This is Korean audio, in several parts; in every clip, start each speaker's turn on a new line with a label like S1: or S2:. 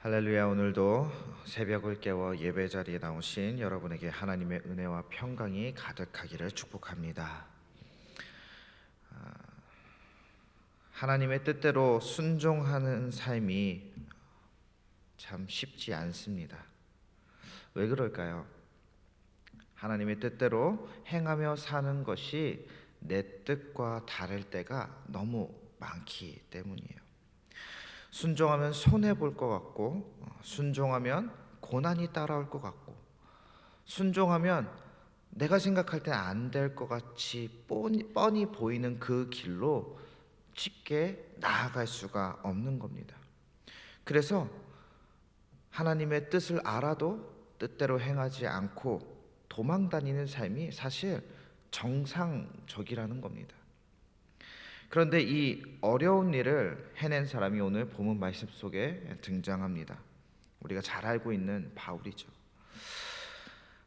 S1: 할렐루야. 오늘도 새벽을 깨워 예배 자리에 나오신 여러분에게 하나님의 은혜와 평강이 가득하기를 축복합니다. 하나님의 뜻대로 순종하는 삶이 참 쉽지 않습니다. 왜 그럴까요? 하나님의 뜻대로 행하며 사는 것이 내 뜻과 다를 때가 너무 많기 때문이에요. 순종하면 손해볼 것 같고, 순종하면 고난이 따라올 것 같고, 순종하면 내가 생각할 때 안 될 것 같이 뻔히 보이는 그 길로 쉽게 나아갈 수가 없는 겁니다. 그래서 하나님의 뜻을 알아도 뜻대로 행하지 않고 도망다니는 삶이 사실 정상적이라는 겁니다. 그런데 이 어려운 일을 해낸 사람이 오늘 본문 말씀 속에 등장합니다. 우리가 잘 알고 있는 바울이죠.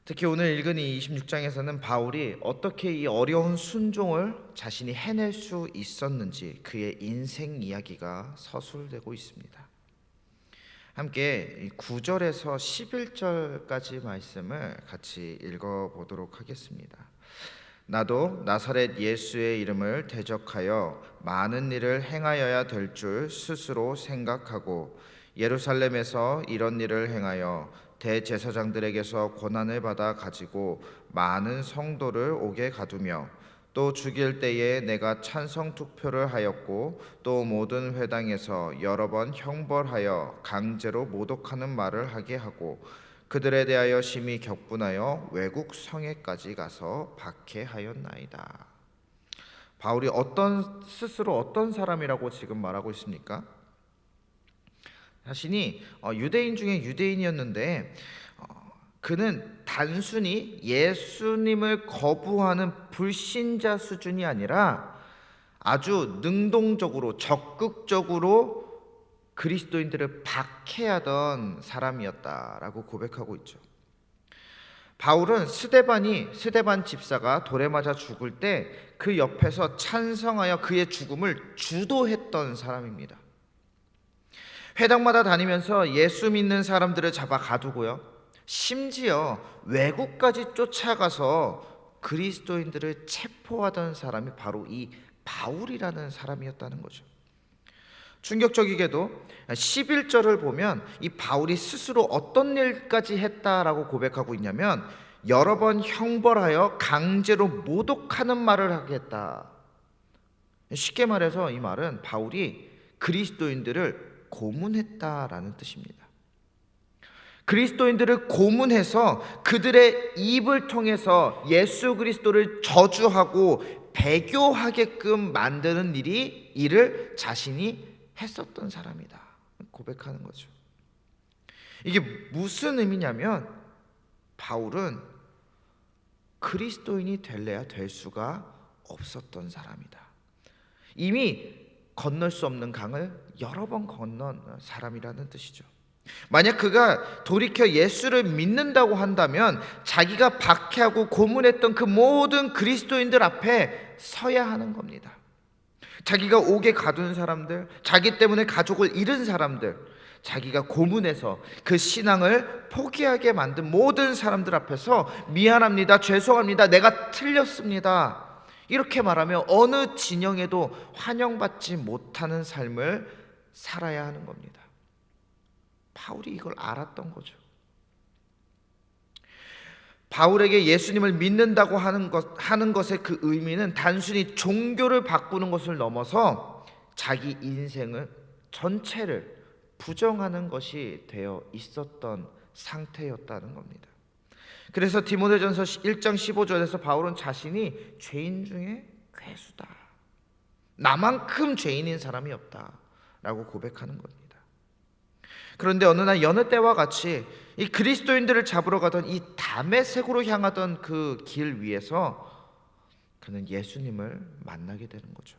S1: 특히 오늘 읽은 이 26장에서는 바울이 어떻게 이 어려운 순종을 자신이 해낼 수 있었는지 그의 인생 이야기가 서술되고 있습니다. 함께 9절에서 11절까지 말씀을 같이 읽어보도록 하겠습니다. 나도 나사렛 예수의 이름을 대적하여 많은 일을 행하여야 될 줄 스스로 생각하고 예루살렘에서 이런 일을 행하여 대제사장들에게서 권한을 받아 가지고 많은 성도를 옥에 가두며 또 죽일 때에 내가 찬성 투표를 하였고 또 모든 회당에서 여러 번 형벌하여 강제로 모독하는 말을 하게 하고 그들에 대하여 심히 격분하여 외국 성에까지 가서 박해하였나이다. 바울이 스스로 어떤 사람이라고 지금 말하고 있습니까? 자신이 유대인 중에 유대인이었는데 그는 단순히 예수님을 거부하는 불신자 수준이 아니라 아주 능동적으로 적극적으로 그리스도인들을 박해하던 사람이었다라고 고백하고 있죠. 바울은 스데반 집사가 돌에 맞아 죽을 때 그 옆에서 찬성하여 그의 죽음을 주도했던 사람입니다. 회당마다 다니면서 예수 믿는 사람들을 잡아 가두고요, 심지어 외국까지 쫓아가서 그리스도인들을 체포하던 사람이 바로 이 바울이라는 사람이었다는 거죠. 충격적이게도 11절을 보면 이 바울이 스스로 어떤 일까지 했다라고 고백하고 있냐면 여러 번 형벌하여 강제로 모독하는 말을 하겠다. 쉽게 말해서 이 말은 바울이 그리스도인들을 고문했다라는 뜻입니다. 그리스도인들을 고문해서 그들의 입을 통해서 예수 그리스도를 저주하고 배교하게끔 만드는 일을 자신이 했었던 사람이다 고백하는 거죠. 이게 무슨 의미냐면 바울은 그리스도인이 될래야 될 수가 없었던 사람이다. 이미 건널 수 없는 강을 여러 번 건넌 사람이라는 뜻이죠. 만약 그가 돌이켜 예수를 믿는다고 한다면 자기가 박해하고 고문했던 그 모든 그리스도인들 앞에 서야 하는 겁니다. 자기가 옥에 가둔 사람들, 자기 때문에 가족을 잃은 사람들, 자기가 고문해서 그 신앙을 포기하게 만든 모든 사람들 앞에서 미안합니다, 죄송합니다, 내가 틀렸습니다, 이렇게 말하며 어느 진영에도 환영받지 못하는 삶을 살아야 하는 겁니다. 바울이 이걸 알았던 거죠. 바울에게 예수님을 믿는다고 하는 것의 그 의미는 단순히 종교를 바꾸는 것을 넘어서 자기 인생을 전체를 부정하는 것이 되어 있었던 상태였다는 겁니다. 그래서 디모데전서 1장 15절에서 바울은 자신이 죄인 중에 괴수다, 나만큼 죄인인 사람이 없다라고 고백하는 겁니다. 그런데 어느 날 여느 때와 같이 이 그리스도인들을 잡으러 가던 이 다메섹으로 향하던 그 길 위에서 그는 예수님을 만나게 되는 거죠.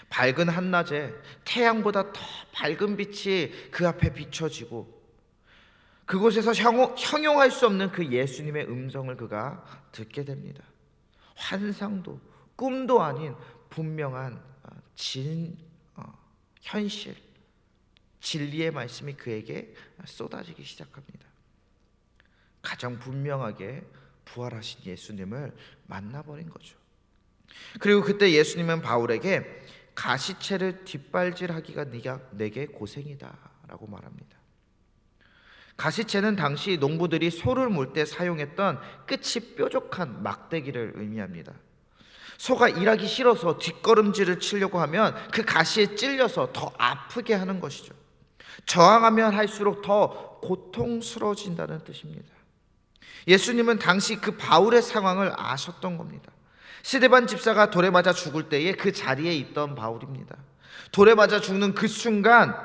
S1: 밝은 한낮에 태양보다 더 밝은 빛이 그 앞에 비춰지고 그곳에서 형용할 수 없는 그 예수님의 음성을 그가 듣게 됩니다. 환상도 꿈도 아닌 분명한 현실, 진리의 말씀이 그에게 쏟아지기 시작합니다. 가장 분명하게 부활하신 예수님을 만나버린 거죠. 그리고 그때 예수님은 바울에게 가시채를 뒷발질하기가 네가 내게 고생이다 라고 말합니다. 가시채는 당시 농부들이 소를 물 때 사용했던 끝이 뾰족한 막대기를 의미합니다. 소가 일하기 싫어서 뒷걸음질을 치려고 하면 그 가시에 찔려서 더 아프게 하는 것이죠. 저항하면 할수록 더 고통스러워진다는 뜻입니다. 예수님은 당시 그 바울의 상황을 아셨던 겁니다. 스데반 집사가 돌에 맞아 죽을 때에 그 자리에 있던 바울입니다. 돌에 맞아 죽는 그 순간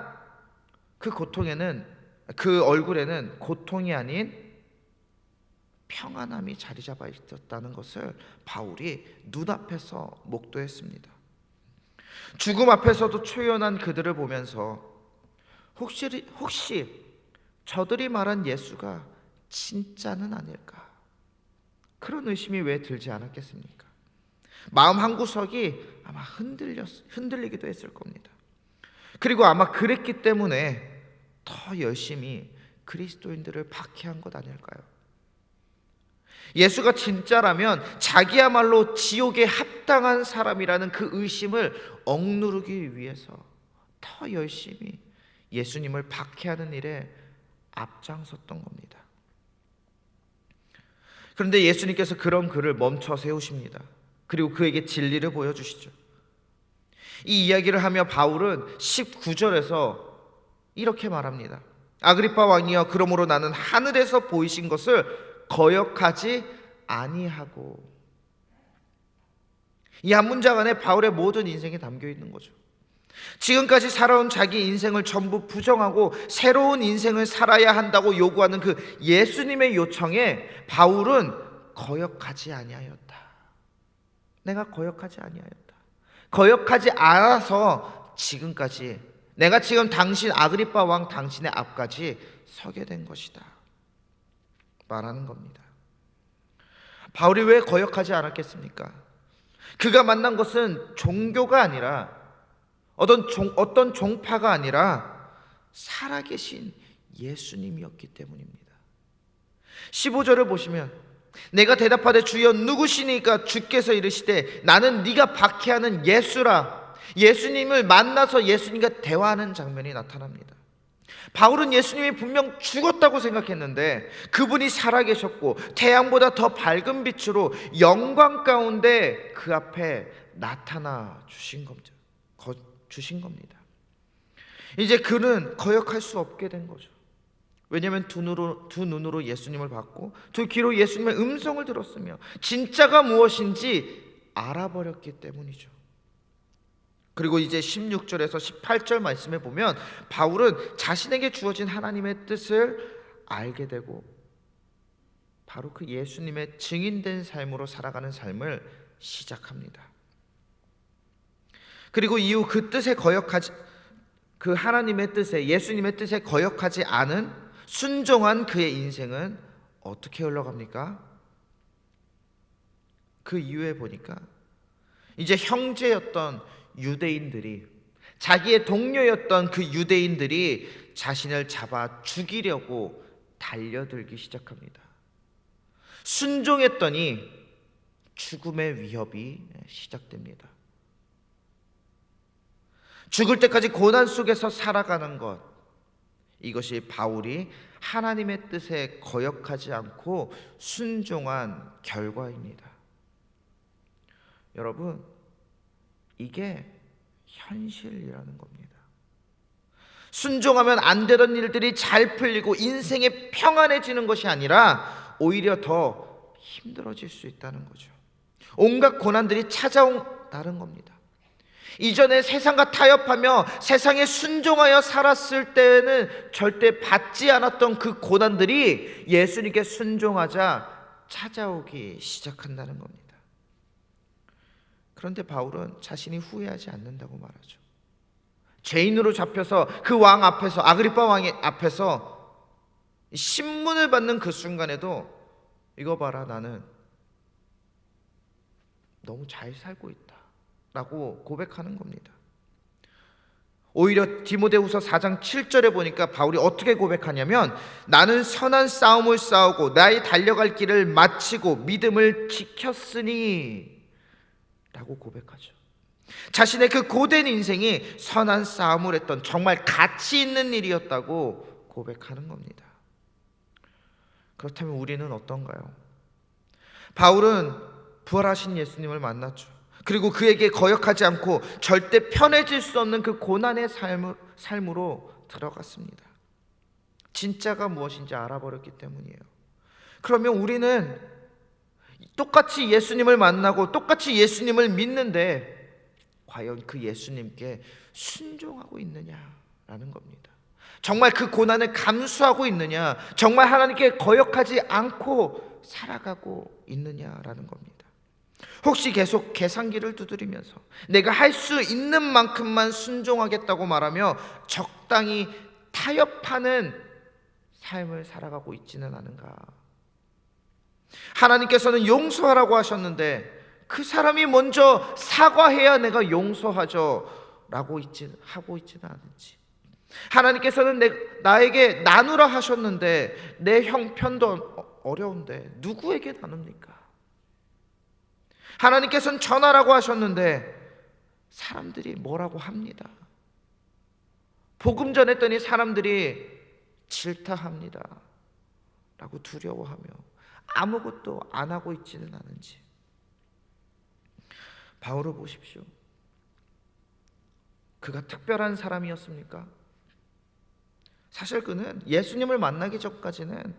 S1: 그 얼굴에는 고통이 아닌 평안함이 자리 잡아 있었다는 것을 바울이 눈앞에서 목도했습니다. 죽음 앞에서도 초연한 그들을 보면서 혹시 저들이 말한 예수가 진짜는 아닐까? 그런 의심이 왜 들지 않았겠습니까? 마음 한구석이 아마 흔들리기도 했을 겁니다. 그리고 아마 그랬기 때문에 더 열심히 그리스도인들을 박해한 것 아닐까요? 예수가 진짜라면 자기야말로 지옥에 합당한 사람이라는 그 의심을 억누르기 위해서 더 열심히 예수님을 박해하는 일에 앞장섰던 겁니다. 그런데 예수님께서 그런 그를 멈춰 세우십니다. 그리고 그에게 진리를 보여주시죠. 이 이야기를 하며 바울은 19절에서 이렇게 말합니다. 아그리파 왕이여, 그러므로 나는 하늘에서 보이신 것을 거역하지 아니하고. 이 한 문장 안에 바울의 모든 인생이 담겨 있는 거죠. 지금까지 살아온 자기 인생을 전부 부정하고 새로운 인생을 살아야 한다고 요구하는 그 예수님의 요청에 바울은 거역하지 아니하였다. 내가 거역하지 아니하였다. 거역하지 않아서 지금까지 내가 지금 당신 아그리파 왕 당신의 앞까지 서게 된 것이다 말하는 겁니다. 바울이 왜 거역하지 않았겠습니까? 그가 만난 것은 종교가 아니라 어떤 종파가 아니라 살아계신 예수님이었기 때문입니다. 15절을 보시면 내가 대답하되 주여 누구시니까? 주께서 이르시되 나는 네가 박해하는 예수라. 예수님을 만나서 예수님과 대화하는 장면이 나타납니다. 바울은 예수님이 분명 죽었다고 생각했는데 그분이 살아계셨고 태양보다 더 밝은 빛으로 영광 가운데 그 앞에 나타나 주신 겁니다. 이제 그는 거역할 수 없게 된 거죠. 왜냐하면 두 눈으로 예수님을 봤고 두 귀로 예수님의 음성을 들었으며 진짜가 무엇인지 알아버렸기 때문이죠. 그리고 이제 16절에서 18절 말씀에 보면 바울은 자신에게 주어진 하나님의 뜻을 알게 되고 바로 그 예수님의 증인된 삶으로 살아가는 삶을 시작합니다. 그리고 이후 그 하나님의 뜻에, 예수님의 뜻에 거역하지 않은 순종한 그의 인생은 어떻게 흘러갑니까? 그 이후에 보니까 이제 형제였던 유대인들이, 자기의 동료였던 그 유대인들이 자신을 잡아 죽이려고 달려들기 시작합니다. 순종했더니 죽음의 위협이 시작됩니다. 죽을 때까지 고난 속에서 살아가는 것, 이것이 바울이 하나님의 뜻에 거역하지 않고 순종한 결과입니다. 여러분, 이게 현실이라는 겁니다. 순종하면 안 되던 일들이 잘 풀리고 인생이 평안해지는 것이 아니라 오히려 더 힘들어질 수 있다는 거죠. 온갖 고난들이 찾아온다는 겁니다. 이전에 세상과 타협하며 세상에 순종하여 살았을 때는 절대 받지 않았던 그 고난들이 예수님께 순종하자 찾아오기 시작한다는 겁니다. 그런데 바울은 자신이 후회하지 않는다고 말하죠. 죄인으로 잡혀서 그 왕 앞에서, 아그리파 왕의 앞에서 신문을 받는 그 순간에도 이거 봐라, 나는 너무 잘 살고 있다 라고 고백하는 겁니다. 오히려 디모데후서 4장 7절에 보니까 바울이 어떻게 고백하냐면 나는 선한 싸움을 싸우고 나의 달려갈 길을 마치고 믿음을 지켰으니 라고 고백하죠. 자신의 그 고된 인생이 선한 싸움을 했던 정말 가치 있는 일이었다고 고백하는 겁니다. 그렇다면 우리는 어떤가요? 바울은 부활하신 예수님을 만났죠. 그리고 그에게 거역하지 않고 절대 편해질 수 없는 그 고난의 삶으로 들어갔습니다. 진짜가 무엇인지 알아버렸기 때문이에요. 그러면 우리는 똑같이 예수님을 만나고 똑같이 예수님을 믿는데 과연 그 예수님께 순종하고 있느냐라는 겁니다. 정말 그 고난을 감수하고 있느냐, 정말 하나님께 거역하지 않고 살아가고 있느냐라는 겁니다. 혹시 계속 계산기를 두드리면서 내가 할 수 있는 만큼만 순종하겠다고 말하며 적당히 타협하는 삶을 살아가고 있지는 않은가? 하나님께서는 용서하라고 하셨는데 그 사람이 먼저 사과해야 내가 용서하죠 라고 하고 있지는 않은지, 하나님께서는 나에게 나누라 하셨는데 내 형편도 어려운데 누구에게 나눕니까? 하나님께서는 전하라고 하셨는데 사람들이 뭐라고 합니다. 복음 전했더니 사람들이 질타합니다 라고 두려워하며 아무것도 안 하고 있지는 않은지. 바울을 보십시오. 그가 특별한 사람이었습니까? 사실 그는 예수님을 만나기 전까지는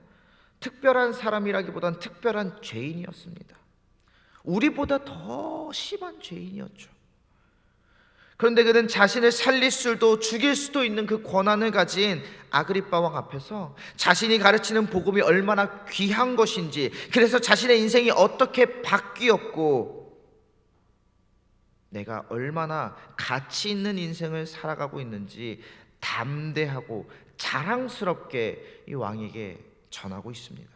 S1: 특별한 사람이라기보단 특별한 죄인이었습니다. 우리보다 더 심한 죄인이었죠. 그런데 그는 자신을 살릴 수도 죽일 수도 있는 그 권한을 가진 아그리빠 왕 앞에서 자신이 가르치는 복음이 얼마나 귀한 것인지, 그래서 자신의 인생이 어떻게 바뀌었고 내가 얼마나 가치 있는 인생을 살아가고 있는지 담대하고 자랑스럽게 이 왕에게 전하고 있습니다.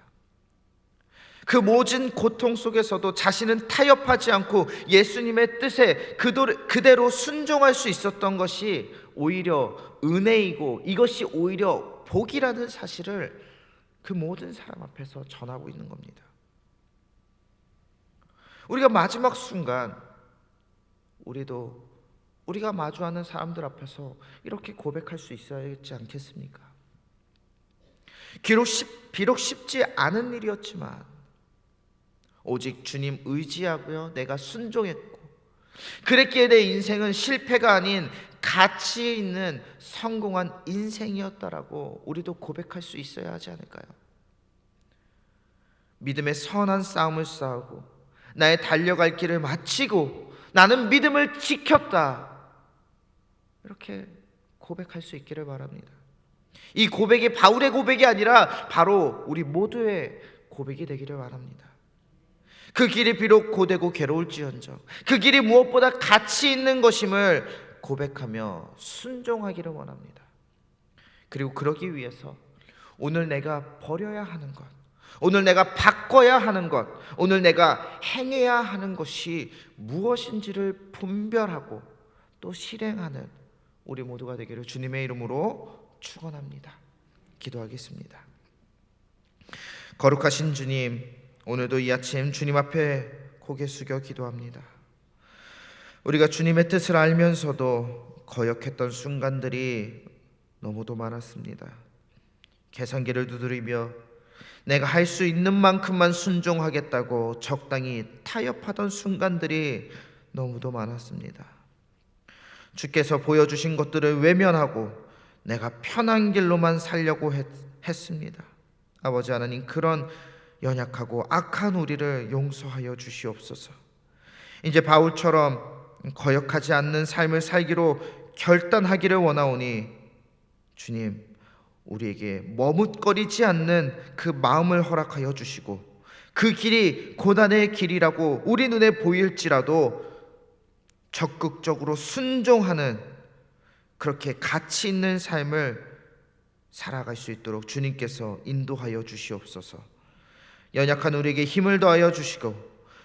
S1: 그 모든 고통 속에서도 자신은 타협하지 않고 예수님의 뜻에 그대로 순종할 수 있었던 것이 오히려 은혜이고 이것이 오히려 복이라는 사실을 그 모든 사람 앞에서 전하고 있는 겁니다. 우리가 마지막 순간 우리가 마주하는 사람들 앞에서 이렇게 고백할 수 있어야 하지 않겠습니까? 비록 쉽지 않은 일이었지만 오직 주님 의지하고요 내가 순종했고 그랬기에 내 인생은 실패가 아닌 가치 있는 성공한 인생이었다라고 우리도 고백할 수 있어야 하지 않을까요? 믿음의 선한 싸움을 싸우고 나의 달려갈 길을 마치고 나는 믿음을 지켰다, 이렇게 고백할 수 있기를 바랍니다. 이 고백이 바울의 고백이 아니라 바로 우리 모두의 고백이 되기를 바랍니다. 그 길이 비록 고되고 괴로울지언정 그 길이 무엇보다 가치 있는 것임을 고백하며 순종하기를 원합니다. 그리고 그러기 위해서 오늘 내가 버려야 하는 것, 오늘 내가 바꿔야 하는 것, 오늘 내가 행해야 하는 것이 무엇인지를 분별하고 또 실행하는 우리 모두가 되기를 주님의 이름으로 축원합니다. 기도하겠습니다. 거룩하신 주님, 오늘도 이 아침 주님 앞에 고개 숙여 기도합니다. 우리가 주님의 뜻을 알면서도 거역했던 순간들이 너무도 많았습니다. 계산기를 두드리며 내가 할 수 있는 만큼만 순종하겠다고 적당히 타협하던 순간들이 너무도 많았습니다. 주께서 보여주신 것들을 외면하고 내가 편한 길로만 살려고 했습니다. 아버지 하나님, 그런 연약하고 악한 우리를 용서하여 주시옵소서. 이제 바울처럼 거역하지 않는 삶을 살기로 결단하기를 원하오니 주님, 우리에게 머뭇거리지 않는 그 마음을 허락하여 주시고 그 길이 고난의 길이라고 우리 눈에 보일지라도 적극적으로 순종하는 그렇게 가치 있는 삶을 살아갈 수 있도록 주님께서 인도하여 주시옵소서. 연약한 우리에게 힘을 더하여 주시고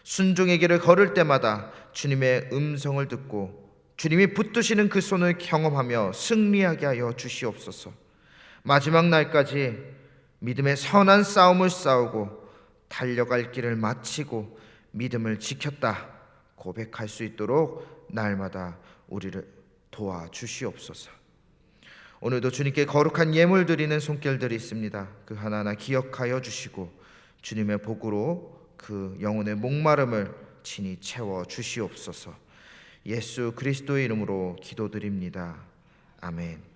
S1: 순종의 길을 걸을 때마다 주님의 음성을 듣고 주님이 붙드시는 그 손을 경험하며 승리하게 하여 주시옵소서. 마지막 날까지 믿음의 선한 싸움을 싸우고 달려갈 길을 마치고 믿음을 지켰다 고백할 수 있도록 날마다 우리를 도와주시옵소서. 오늘도 주님께 거룩한 예물 드리는 손길들이 있습니다. 그 하나하나 기억하여 주시고 주님의 복으로 그 영혼의 목마름을 친히 채워 주시옵소서. 예수 그리스도의 이름으로 기도드립니다. 아멘.